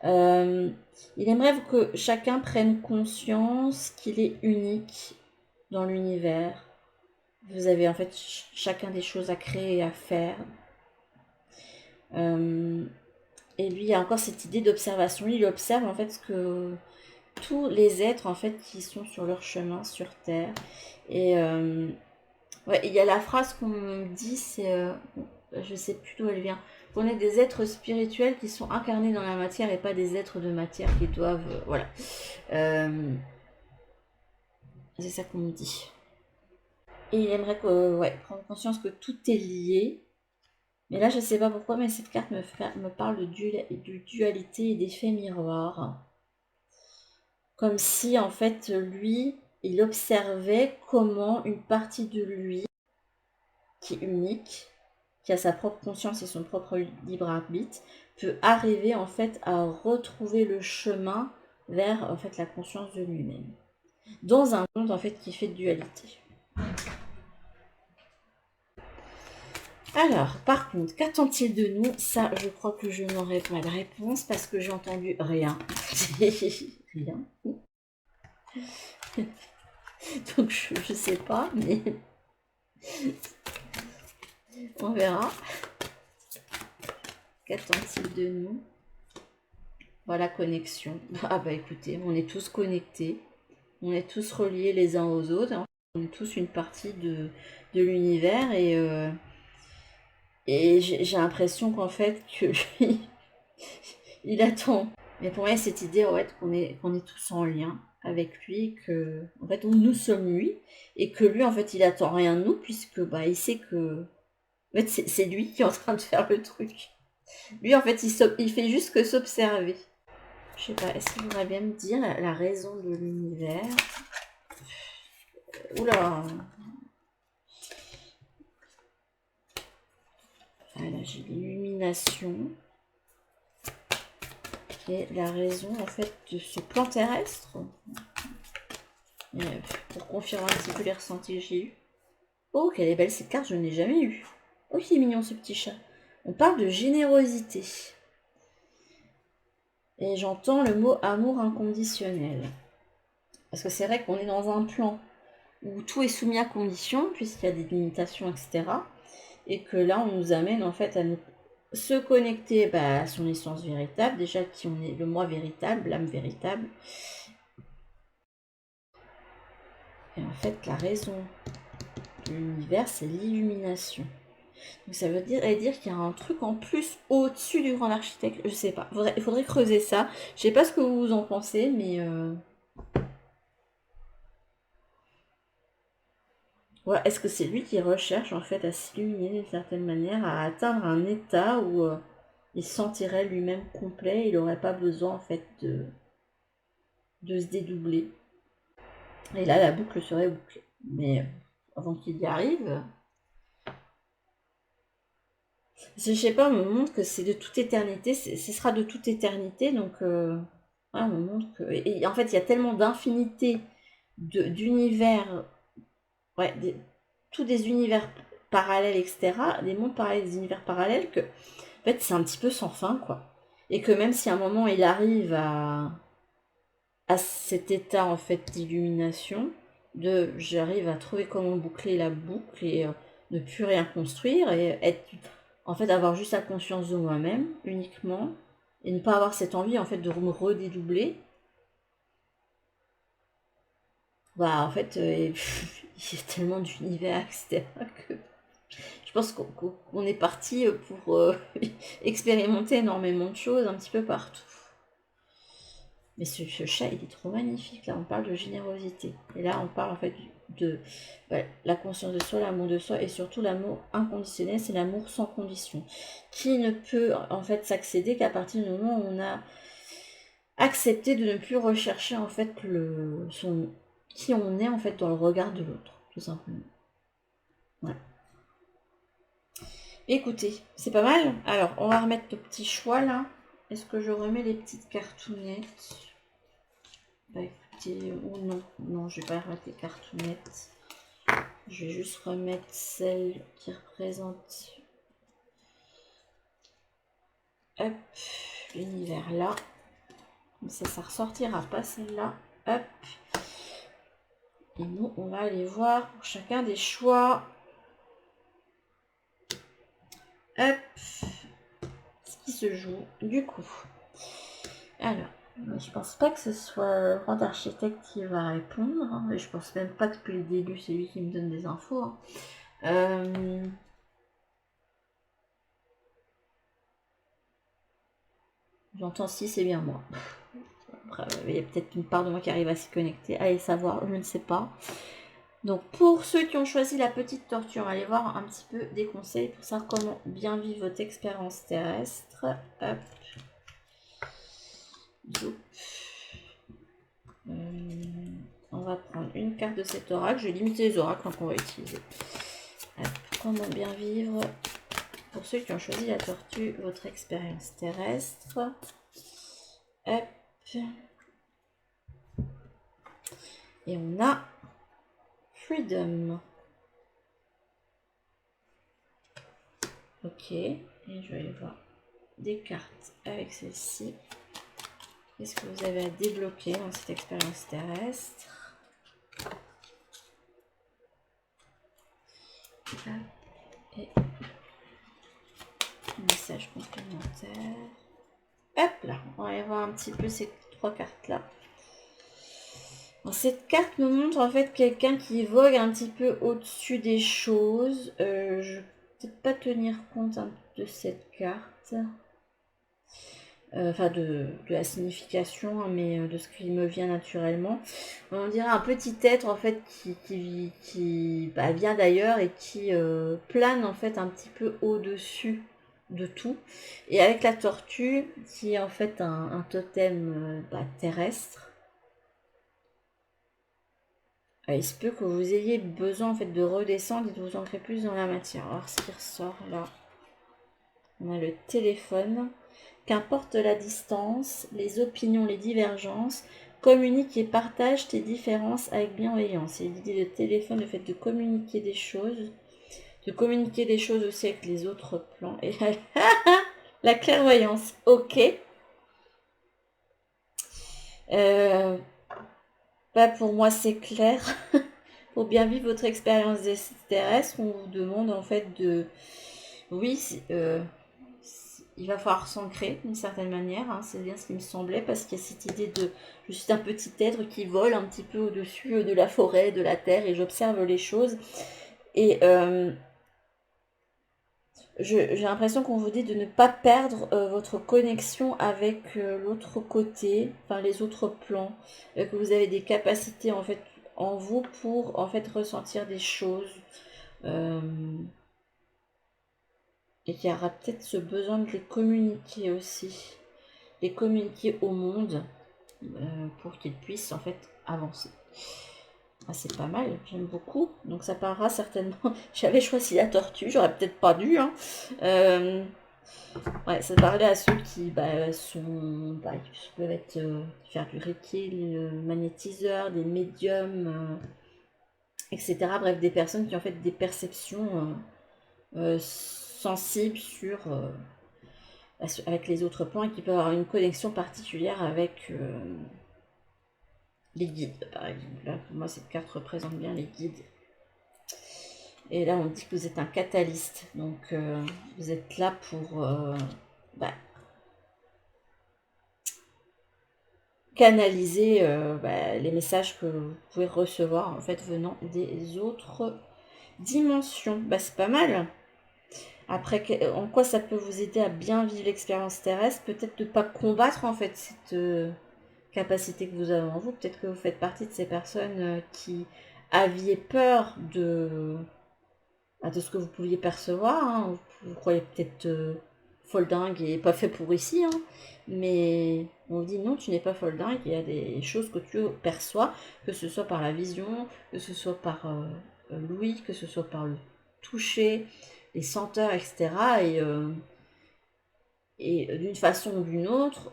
Il aimerait que chacun prenne conscience qu'il est unique dans l'univers. Vous avez en fait chacun des choses à créer et à faire. Et lui, il y a encore cette idée d'observation. Il observe en fait ce que tous les êtres en fait qui sont sur leur chemin sur Terre. Et ouais, il y a la phrase qu'on dit, c'est, je sais plus d'où elle vient, qu'on est des êtres spirituels qui sont incarnés dans la matière et pas des êtres de matière qui doivent, voilà. C'est ça qu'on nous dit. Et il aimerait prendre conscience que tout est lié. Mais là, je sais pas pourquoi, mais cette carte me parle de dualité et d'effet miroir. Comme si, en fait, lui, il observait comment une partie de lui, qui est unique, qui a sa propre conscience et son propre libre arbitre, peut arriver, en fait, à retrouver le chemin vers, en fait, la conscience de lui-même. Dans un monde, en fait, qui fait de dualité. Alors, par contre, qu'attend-il de nous? Ça, je crois que je n'aurai pas de réponse parce que j'ai entendu rien. Rien. Donc, je sais pas, mais on verra. Qu'attend-il de nous? Voilà, connexion. Ah bah écoutez, on est tous connectés. On est tous reliés les uns aux autres. On est tous une partie de l'univers et j'ai l'impression qu'en fait, que lui, il attend. Mais pour moi, cette idée, ouais, qu'on est tous en lien avec lui, que en fait, nous sommes lui, et que lui, en fait, il attend rien de nous, puisque bah, il sait que en fait, c'est lui qui est en train de faire le truc. Lui, en fait, il fait juste que s'observer. Je sais pas, est-ce qu'il voudrait bien me dire la raison de l'univers? Oula! Voilà, j'ai l'illumination. Et la raison, en fait, de ce plan terrestre. Pour confirmer un petit peu les ressentis que j'ai eus. Oh, quelle est belle cette carte, je n'ai jamais eu. Oh, il est mignon ce petit chat. On parle de générosité. Et j'entends le mot amour inconditionnel. Parce que c'est vrai qu'on est dans un plan où tout est soumis à condition, puisqu'il y a des limitations, etc. Et que là, on nous amène en fait à nous se connecter à son essence véritable, déjà qui on est le moi véritable, l'âme véritable. Et en fait, la raison de l'univers, c'est l'illumination. Donc ça veut dire qu'il y a un truc en plus au-dessus du grand architecte. Je sais pas. Il faudrait creuser ça. Je sais pas ce que vous en pensez, mais ouais, est-ce que c'est lui qui recherche en fait à s'illuminer d'une certaine manière, à atteindre un état où il se sentirait lui-même complet, il n'aurait pas besoin en fait de se dédoubler. Et là, la boucle serait bouclée. Mais avant qu'il y arrive, je sais pas, on me montre que c'est de toute éternité, ce sera de toute éternité, donc on me montre que... Et en fait, il y a tellement d'infinité d'univers, ouais, tous des univers parallèles, etc., des mondes parallèles, des univers parallèles, que en fait, c'est un petit peu sans fin, quoi. Et que même si à un moment il arrive à cet état en fait d'illumination, j'arrive à trouver comment boucler la boucle et ne plus rien construire et être en fait avoir juste la conscience de moi-même uniquement et ne pas avoir cette envie en fait de me redédoubler. Bah en fait il y a tellement d'univers etc que je pense qu'on est parti pour expérimenter énormément de choses un petit peu partout. Mais ce chat, il est trop magnifique. Là, on parle de générosité. Et là, on parle en fait de la conscience de soi, l'amour de soi et surtout l'amour inconditionnel, c'est l'amour sans condition. Qui ne peut en fait s'accéder qu'à partir du moment où on a accepté de ne plus rechercher en fait qui on est en fait dans le regard de l'autre, tout simplement. Ouais. Écoutez, c'est pas mal. Alors, on va remettre le petit choix là. Est-ce que je remets les petites cartounettes? Bah écoutez, ou non, non, je vais pas remettre les cartounettes. Je vais juste remettre celle qui représente hop, l'univers là. Comme ça ressortira pas celle-là. Hop. Et nous, on va aller voir pour chacun des choix. Hop. Ce qui se joue du coup. Alors, je pense pas que ce soit le grand architecte qui va répondre. Hein, et je pense même pas que depuis le début, c'est lui qui me donne des infos. Hein. J'entends si c'est bien moi. Après, il y a peut-être une part de moi qui arrive à s'y connecter. Allez savoir, je ne sais pas. Donc pour ceux qui ont choisi la petite tortue, on va aller voir un petit peu des conseils pour savoir comment bien vivre votre expérience terrestre. Hop. On va prendre une carte de cet oracle. Je vais limiter les oracles qu'on va utiliser. Hop. Comment bien vivre pour ceux qui ont choisi la tortue, votre expérience terrestre. Hop. Et on a Freedom. Ok. Et je vais aller voir des cartes avec celle-ci. Qu'est-ce que vous avez à débloquer dans cette expérience terrestre? Et message complémentaire. Hop là, on va aller voir un petit peu ces trois cartes-là. Cette carte nous montre en fait quelqu'un qui vogue un petit peu au-dessus des choses. Je ne vais peut-être pas tenir compte de cette carte. Enfin de la signification, hein, mais de ce qui me vient naturellement. On dirait un petit être en fait qui vient d'ailleurs et qui plane en fait un petit peu au-dessus de tout. Et avec la tortue qui est en fait un totem terrestre. Il se peut que vous ayez besoin en fait de redescendre et de vous ancrer plus dans la matière. Alors ce qui ressort là, on a le téléphone. Qu'importe la distance, les opinions, les divergences, communique et partage tes différences avec bienveillance. Et l'idée de téléphone, le fait de communiquer des choses aussi avec les autres plans. Et la clairvoyance, ok. Pour moi, c'est clair. Pour bien vivre votre expérience terrestre, on vous demande en fait de... Oui, il va falloir s'ancrer d'une certaine manière, hein, c'est bien ce qui me semblait, parce qu'il y a cette idée de juste un petit être qui vole un petit peu au-dessus de la forêt, de la terre, et j'observe les choses. Et j'ai l'impression qu'on vous dit de ne pas perdre votre connexion avec l'autre côté, enfin les autres plans, que vous avez des capacités en fait en vous pour en fait ressentir des choses. Et qu'il y aura peut-être ce besoin de les communiquer aussi, les communiquer au monde pour qu'ils puissent en fait avancer. Ah, c'est pas mal, j'aime beaucoup. Donc ça parlera certainement. J'avais choisi la tortue, j'aurais peut-être pas dû. Hein. Ouais, ça parlait à ceux qui qui peuvent être faire du reiki, le magnétiseur, des médiums, etc. Bref, des personnes qui ont fait des perceptions sensibles sur avec les autres plans et qui peuvent avoir une connexion particulière avec les guides, par exemple. Là, pour moi, cette carte représente bien les guides. Et là, on dit que vous êtes un catalyste. Donc, vous êtes là pour canaliser les messages que vous pouvez recevoir, en fait, venant des autres dimensions. C'est pas mal. Après, en quoi ça peut vous aider à bien vivre l'expérience terrestre? Peut-être de ne pas combattre, en fait, cette capacité que vous avez en vous. Peut-être que vous faites partie de ces personnes qui aviez peur de ce que vous pouviez percevoir. Hein. Vous croyez peut-être folle dingue et pas fait pour ici. Hein. Mais on vous dit non, tu n'es pas folle dingue. Il y a des choses que tu perçois, que ce soit par la vision, que ce soit par l'ouïe, que ce soit par le toucher, les senteurs, etc. Et d'une façon ou d'une autre,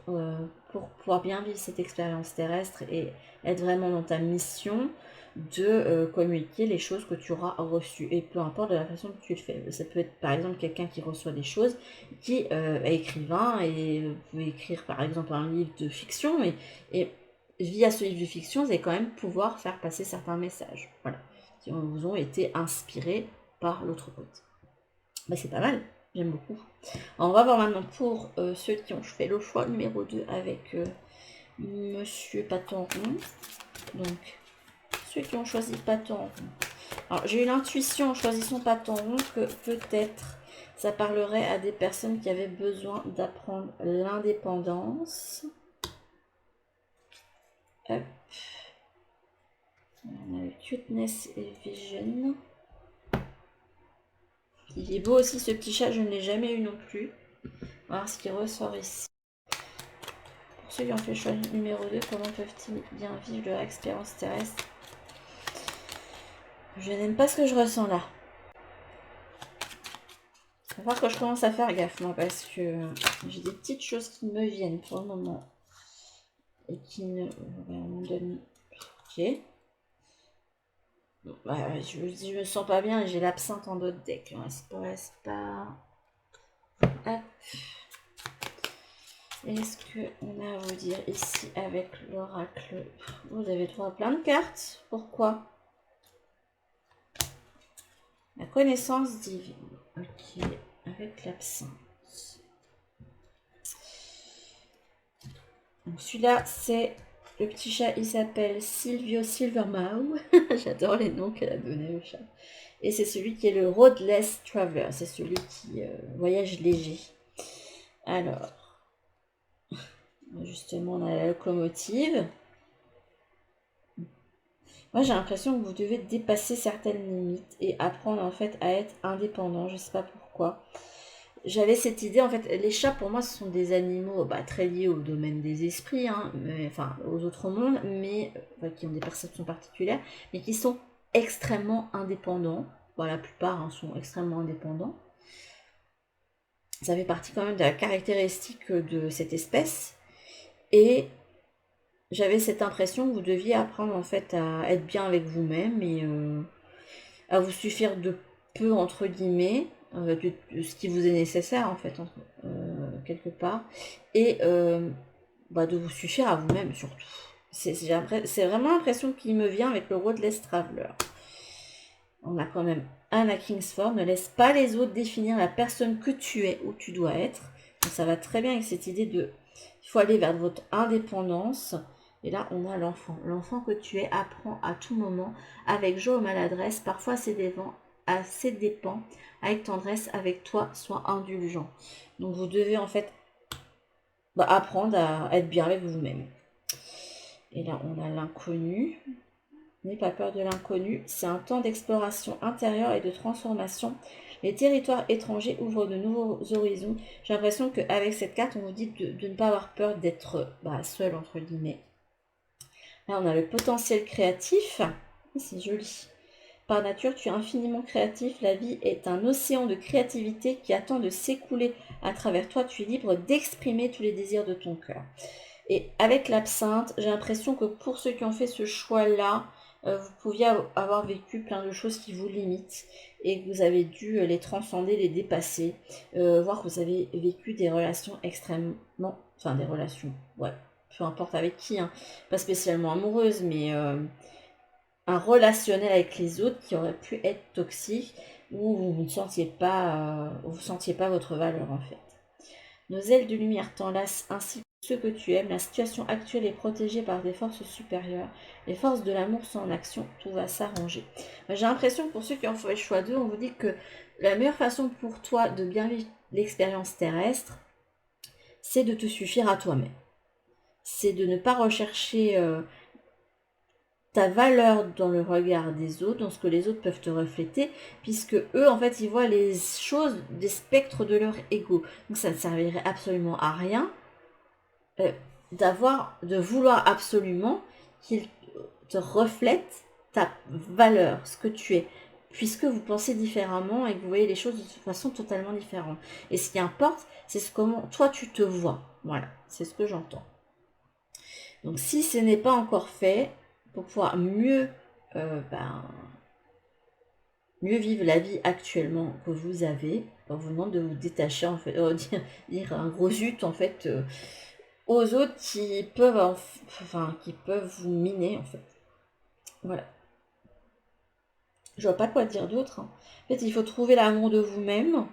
pour pouvoir bien vivre cette expérience terrestre et être vraiment dans ta mission de communiquer les choses que tu auras reçues. Et peu importe de la façon que tu le fais. Ça peut être par exemple quelqu'un qui reçoit des choses, qui est écrivain et vous pouvez écrire par exemple un livre de fiction et via ce livre de fiction, vous allez quand même pouvoir faire passer certains messages. Voilà. Qui vous ont été inspirés par l'autre côté. C'est pas mal. J'aime beaucoup. Alors, on va voir maintenant pour ceux qui ont fait le choix numéro 2 avec Monsieur Paton Rond. Donc, ceux qui ont choisi Paton Rond. Alors, j'ai eu l'intuition en choisissant Paton Rond que peut-être ça parlerait à des personnes qui avaient besoin d'apprendre l'indépendance. Hop. On a le Cuteness et Vision. Il est beau aussi ce petit chat, je ne l'ai jamais eu non plus. On va voir ce qui ressort ici. Pour ceux qui ont fait le choix numéro 2, comment peuvent-ils bien vivre leur expérience terrestre? Je n'aime pas ce que je ressens là. Il va falloir que je commence à faire gaffe, moi, parce que j'ai des petites choses qui me viennent pour le moment. Et qui ne... me donnent... Ok. Je me sens pas bien et j'ai l'absinthe en d'autres decks. C'est pas... Hop. Est-ce qu'on a à vous dire ici avec l'oracle? Vous avez droit à plein de cartes. Pourquoi? La connaissance divine. Ok, avec l'absinthe. Donc celui-là, c'est le petit chat, il s'appelle Silvio Silvermouth. J'adore les noms qu'elle a donnés au chat. Et c'est celui qui est le Roadless Traveler. C'est celui qui voyage léger. Alors, justement, on a la locomotive. Moi, j'ai l'impression que vous devez dépasser certaines limites et apprendre en fait à être indépendant. Je sais pas pourquoi. J'avais cette idée, en fait, les chats pour moi ce sont des animaux très liés au domaine des esprits, hein, enfin aux autres mondes, mais qui ont des perceptions particulières, mais qui sont extrêmement indépendants. La plupart sont extrêmement indépendants. Ça fait partie quand même de la caractéristique de cette espèce. Et j'avais cette impression que vous deviez apprendre en fait à être bien avec vous-même et à vous suffire de peu entre guillemets de ce qui vous est nécessaire en fait quelque part et de vous suffire à vous-même surtout. C'est vraiment l'impression qui me vient avec le Roadless Traveler. On a quand même Anna Kingsford, ne laisse pas les autres définir la personne que tu es ou tu dois être. Donc ça va très bien avec cette idée de il faut aller vers votre indépendance. Et là, on a l'enfant. L'enfant que tu es apprend à tout moment, avec joie ou maladresse, parfois à ses dépens, avec tendresse, avec toi, sois indulgent. Donc vous devez en fait apprendre à être bien avec vous-même. Et là, on a l'inconnu. N'aie pas peur de l'inconnu. C'est un temps d'exploration intérieure et de transformation. Les territoires étrangers ouvrent de nouveaux horizons. J'ai l'impression qu'avec cette carte, on vous dit de ne pas avoir peur d'être seul, entre guillemets. Là, on a le potentiel créatif. C'est joli. Par nature, tu es infiniment créatif. La vie est un océan de créativité qui attend de s'écouler à travers toi. Tu es libre d'exprimer tous les désirs de ton cœur. Et avec l'absinthe, j'ai l'impression que pour ceux qui ont fait ce choix-là, vous pouviez avoir vécu plein de choses qui vous limitent et que vous avez dû les transcender, les dépasser, voir que vous avez vécu des relations extrêmement... Enfin, des relations, ouais, peu importe avec qui, hein, pas spécialement amoureuses, mais un relationnel avec les autres qui aurait pu être toxique, où vous ne sentiez pas, vous sentiez pas votre valeur en fait. Nos ailes de lumière t'enlacent ainsi que ceux que tu aimes. La situation actuelle est protégée par des forces supérieures. Les forces de l'amour sont en action. Tout va s'arranger. J'ai l'impression que pour ceux qui ont fait le choix d'eux, on vous dit que la meilleure façon pour toi de bien vivre l'expérience terrestre, c'est de te suffire à toi-même. C'est de ne pas rechercher ta valeur dans le regard des autres, dans ce que les autres peuvent te refléter, puisque eux, en fait, ils voient les choses des spectres de leur ego. Donc ça ne servirait absolument à rien de vouloir absolument qu'ils te reflètent ta valeur, ce que tu es, puisque vous pensez différemment et que vous voyez les choses de façon totalement différente. Et ce qui importe, c'est comment toi tu te vois. Voilà, c'est ce que j'entends. Donc si ce n'est pas encore fait, pour pouvoir mieux mieux vivre la vie actuellement que vous avez, on vous demande de vous détacher, en fait, dire un gros zut, en fait, aux autres qui peuvent, qui peuvent vous miner, en fait. Voilà. Je vois pas quoi dire d'autre, hein. En fait, il faut trouver l'amour de vous-même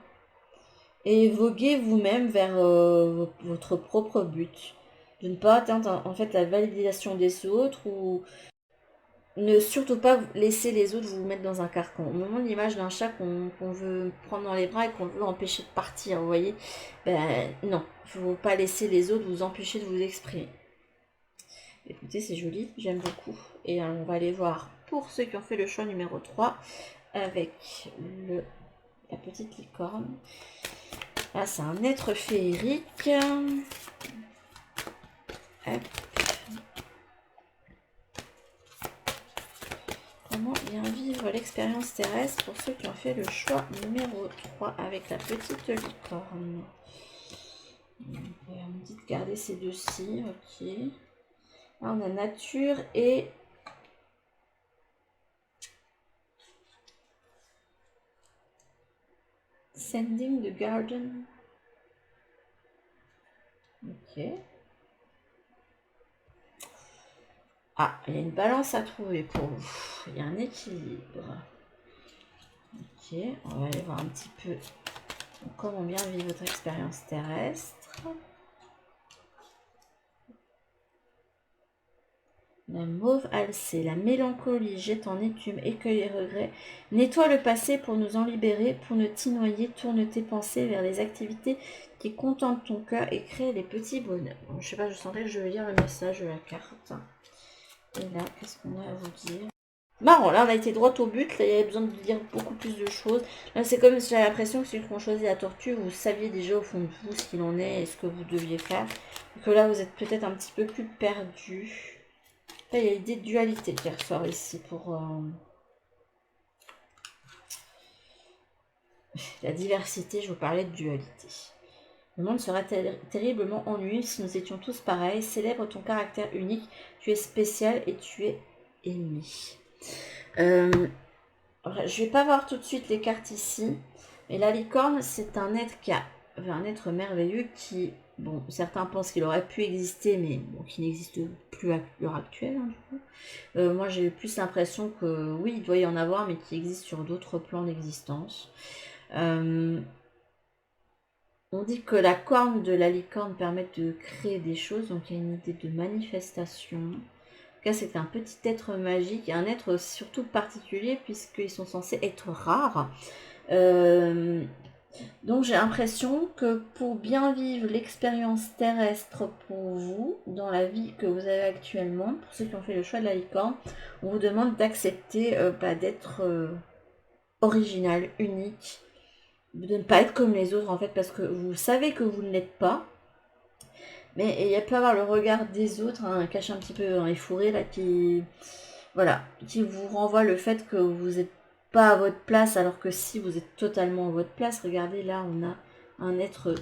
et voguer vous-même vers votre propre but. De ne pas atteindre, en fait, la validation des autres ou ne surtout pas laisser les autres vous mettre dans un carcan. Au moment de l'image d'un chat qu'on veut prendre dans les bras et qu'on veut empêcher de partir, vous voyez, ben non, il ne faut pas laisser les autres vous empêcher de vous exprimer. Écoutez, c'est joli, j'aime beaucoup. Et on va aller voir pour ceux qui ont fait le choix numéro 3 avec la petite licorne. Là, c'est un être féerique. Hop. Comment bien vivre l'expérience terrestre pour ceux qui ont fait le choix numéro 3 avec la petite licorne. On me dit de garder ces deux-ci, ok. Là, on a nature et Sending the Garden. Ok. Ah, il y a une balance à trouver pour vous. Il y a un équilibre. Ok, on va aller voir un petit peu comment bien vivre votre expérience terrestre. La mauve alcée, la mélancolie jette en écume, écueil et regret. Nettoie le passé pour nous en libérer, pour ne t'y noyer, tourne tes pensées vers les activités qui contentent ton cœur et créent les petits bonheurs. Bon, je sais pas, je sentais que je vais lire le message de la carte. Et là, qu'est-ce qu'on a à vous dire? Marrant, là on a été droit au but, là il y avait besoin de dire beaucoup plus de choses. Là c'est comme si j'avais l'impression que celui qui ont choisi la tortue, vous saviez déjà au fond de vous ce qu'il en est et ce que vous deviez faire. Et que là vous êtes peut-être un petit peu plus perdu. Là il y a l'idée de dualité qui ressort ici pour la diversité, je vous parlais de dualité. Le monde serait terriblement ennuyeux si nous étions tous pareils. Célèbre ton caractère unique, tu es spécial et tu es aimé. Je vais pas voir tout de suite les cartes ici, mais la licorne, c'est un être un être merveilleux qui, bon, certains pensent qu'il aurait pu exister, mais bon, qui n'existe plus à l'heure actuelle. Hein, du coup. Moi, j'ai plus l'impression que oui, il doit y en avoir, mais qui existe sur d'autres plans d'existence. On dit que la corne de la licorne permet de créer des choses, donc il y a une idée de manifestation. En tout cas, c'est un petit être magique, un être surtout particulier puisqu'ils sont censés être rares. Donc j'ai l'impression que pour bien vivre l'expérience terrestre pour vous, dans la vie que vous avez actuellement, pour ceux qui ont fait le choix de la licorne, on vous demande d'accepter d'être original, unique, de ne pas être comme les autres en fait, parce que vous savez que vous ne l'êtes pas. Mais il y a peut avoir le regard des autres, hein, cache un petit peu un effouré là, qui vous renvoie le fait que vous n'êtes pas à votre place, alors que si vous êtes totalement à votre place, regardez là, on a un être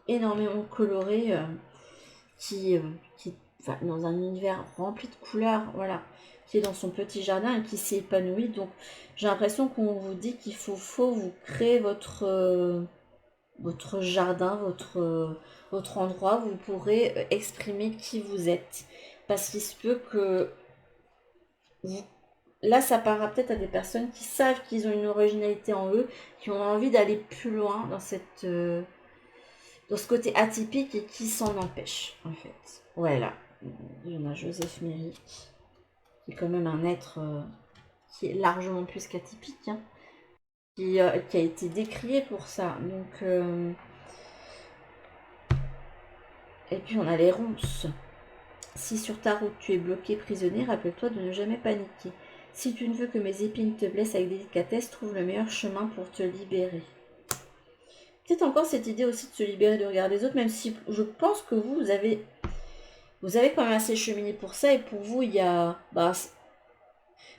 énormément coloré qui dans un univers rempli de couleurs, voilà. qui est dans son petit jardin et qui s'est épanoui. Donc j'ai l'impression qu'on vous dit qu'il faut vous créer votre jardin, votre endroit où vous pourrez exprimer qui vous êtes. Parce qu'il se peut que vous... Là, ça parlera peut-être à des personnes qui savent qu'ils ont une originalité en eux, qui ont envie d'aller plus loin dans dans ce côté atypique et qui s'en empêchent, en fait. Voilà. Il y en a Joseph Merrick, qui est quand même un être qui est largement plus qu'atypique, hein, qui a été décrié pour ça. Donc, et puis on a les ronces. Si sur ta route tu es bloqué, prisonnier, rappelle-toi de ne jamais paniquer. Si tu ne veux que mes épines te blessent avec délicatesse, trouve le meilleur chemin pour te libérer. Peut-être encore cette idée aussi de se libérer du regard des autres, même si je pense que vous avez quand même assez cheminé pour ça, et pour vous, il y a...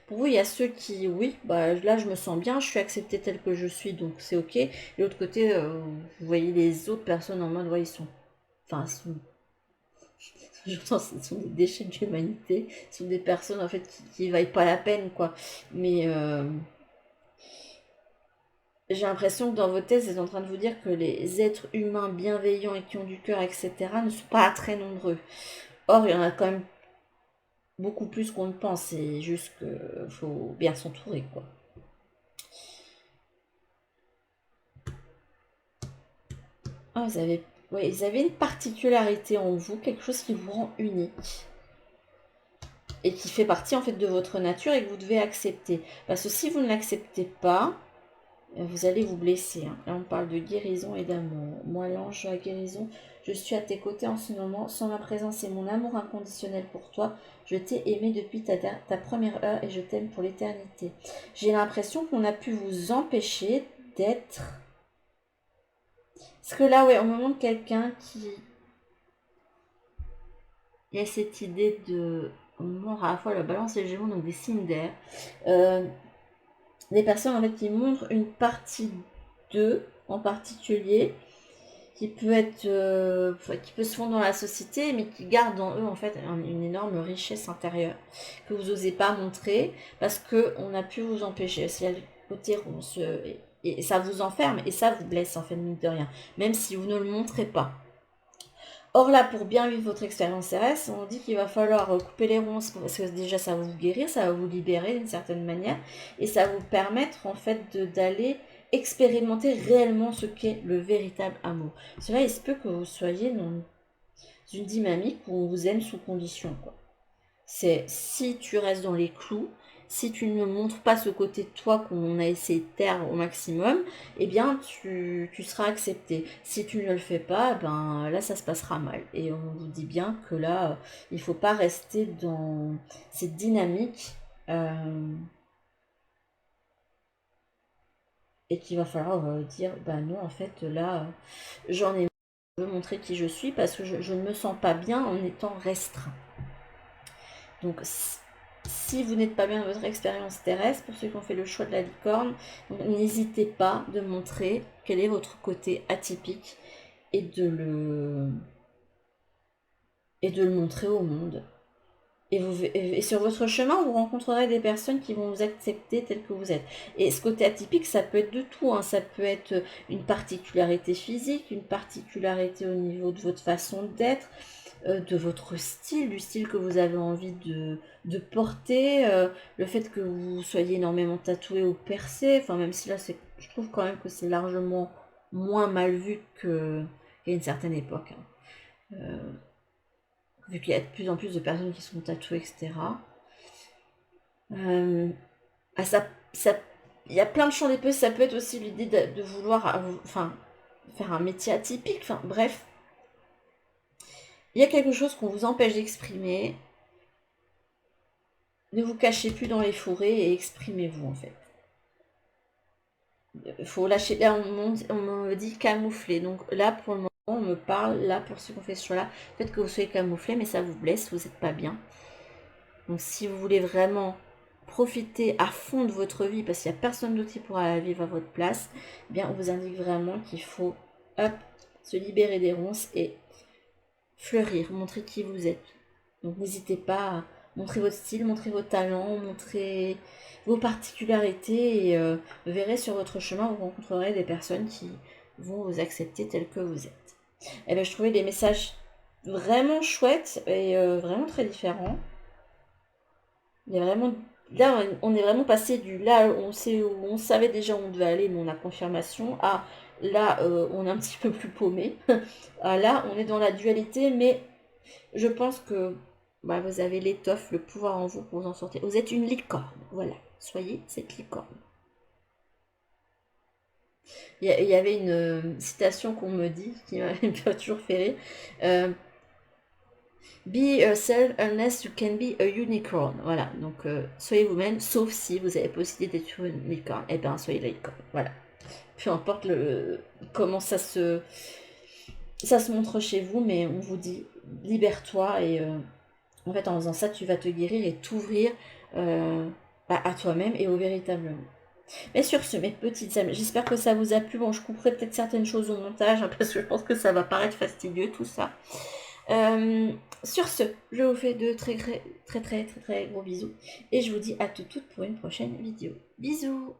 pour vous, il y a ceux qui, oui, là je me sens bien, je suis acceptée telle que je suis, donc c'est ok. Et de l'autre côté, vous voyez les autres personnes en mode, ouais, ils sont... Enfin, j'entends, ce sont des déchets de l'humanité, ce sont des personnes en fait qui valent pas la peine, quoi. Mais j'ai l'impression que dans vos thèses, vous êtes en train de vous dire que les êtres humains bienveillants et qui ont du cœur, etc., ne sont pas très nombreux. Or, il y en a quand même beaucoup plus qu'on ne pense, c'est juste qu'il faut bien s'entourer, quoi. Ah, vous avez une particularité en vous, quelque chose qui vous rend unique. Et qui fait partie en fait de votre nature et que vous devez accepter. Parce que si vous ne l'acceptez pas, vous allez vous blesser. Hein. Là, on parle de guérison et d'amour. Moi, l'ange à guérison, je suis à tes côtés en ce moment. Sans ma présence et mon amour inconditionnel pour toi, je t'ai aimé depuis ta première heure et je t'aime pour l'éternité. J'ai l'impression qu'on a pu vous empêcher d'être... Parce que là, ouais, on me montre quelqu'un qui... Il y a cette idée de... On me montre à la fois la balance et le gémeaux, donc des signes d'air. Des personnes en fait qui montrent une partie d'eux en particulier qui peut être qui peut se fondre dans la société mais qui garde en eux en fait une énorme richesse intérieure que vous n'osez pas montrer parce que on a pu vous empêcher. C'est le côté ronce et ça vous enferme et ça vous blesse en fait mine de rien même si vous ne le montrez pas. Or là, pour bien vivre votre expérience RS, on dit qu'il va falloir couper les ronces parce que déjà ça va vous guérir, ça va vous libérer d'une certaine manière et ça va vous permettre en fait d'aller expérimenter réellement ce qu'est le véritable amour. Cela, il se peut que vous soyez dans une dynamique où on vous aime sous condition, quoi. C'est si tu restes dans les clous, si tu ne montres pas ce côté de toi qu'on a essayé de taire au maximum, eh bien tu seras accepté. Si tu ne le fais pas, ben là ça se passera mal. Et on vous dit bien que là, il ne faut pas rester dans cette dynamique et qu'il va falloir dire, ben non en fait là, j'en ai marre, je veux montrer qui je suis parce que je ne me sens pas bien en étant restreint. Donc, si vous n'êtes pas bien dans votre expérience terrestre, pour ceux qui ont fait le choix de la licorne, n'hésitez pas de montrer quel est votre côté atypique et de le montrer au monde. Et sur votre chemin, vous rencontrerez des personnes qui vont vous accepter tel que vous êtes. Et ce côté atypique, ça peut être de tout. Hein. Ça peut être une particularité physique, une particularité au niveau de votre façon d'être, de votre style, du style que vous avez envie de porter, le fait que vous soyez énormément tatoué ou percé, enfin même si là je trouve quand même que c'est largement moins mal vu qu'à une certaine époque. Hein. Vu qu'il y a de plus en plus de personnes qui sont tatouées, etc. Il y a plein de champs des peu, ça peut être aussi l'idée de vouloir faire un métier atypique, enfin bref. Il y a quelque chose qu'on vous empêche d'exprimer. Ne vous cachez plus dans les forêts et exprimez-vous en fait. Il faut lâcher. Là, on me dit camoufler. Donc là, pour le moment, on me parle, là, pour ceux qui ont fait ce choix-là, peut-être que vous soyez camouflé, mais ça vous blesse, vous n'êtes pas bien. Donc si vous voulez vraiment profiter à fond de votre vie, parce qu'il n'y a personne d'autre qui pourra la vivre à votre place, eh bien, on vous indique vraiment qu'il faut, hop, se libérer des ronces et fleurir, montrer qui vous êtes. Donc n'hésitez pas à montrez votre style, montrez vos talents, montrez vos particularités et vous verrez sur votre chemin, vous rencontrerez des personnes qui vont vous accepter tel que vous êtes. Et bien je trouvais les messages vraiment chouettes et vraiment très différents. Il y a vraiment... Là, on est vraiment passé du là, on savait déjà où on devait aller, mais on a confirmation, à là, on est un petit peu plus paumé. Là, on est dans la dualité, mais je pense que bah, vous avez l'étoffe, le pouvoir en vous pour vous en sortir. Vous êtes une licorne, voilà. Soyez cette licorne. Il y avait une citation qu'on me dit, qui m'a toujours fait rire. Be yourself unless you can be a unicorn. Voilà, donc soyez vous-même, sauf si vous avez possibilité d'être une licorne. Eh bien, soyez la licorne. Voilà. Peu importe comment ça se montre chez vous, mais on vous dit, libère-toi et en fait, en faisant ça, tu vas te guérir et t'ouvrir à toi-même et au véritable moi. Mais sur ce, mes petites amies, j'espère que ça vous a plu. Bon, je couperai peut-être certaines choses au montage, hein, parce que je pense que ça va paraître fastidieux tout ça. Sur ce, je vous fais de très gros bisous. Et je vous dis à toutes pour une prochaine vidéo. Bisous!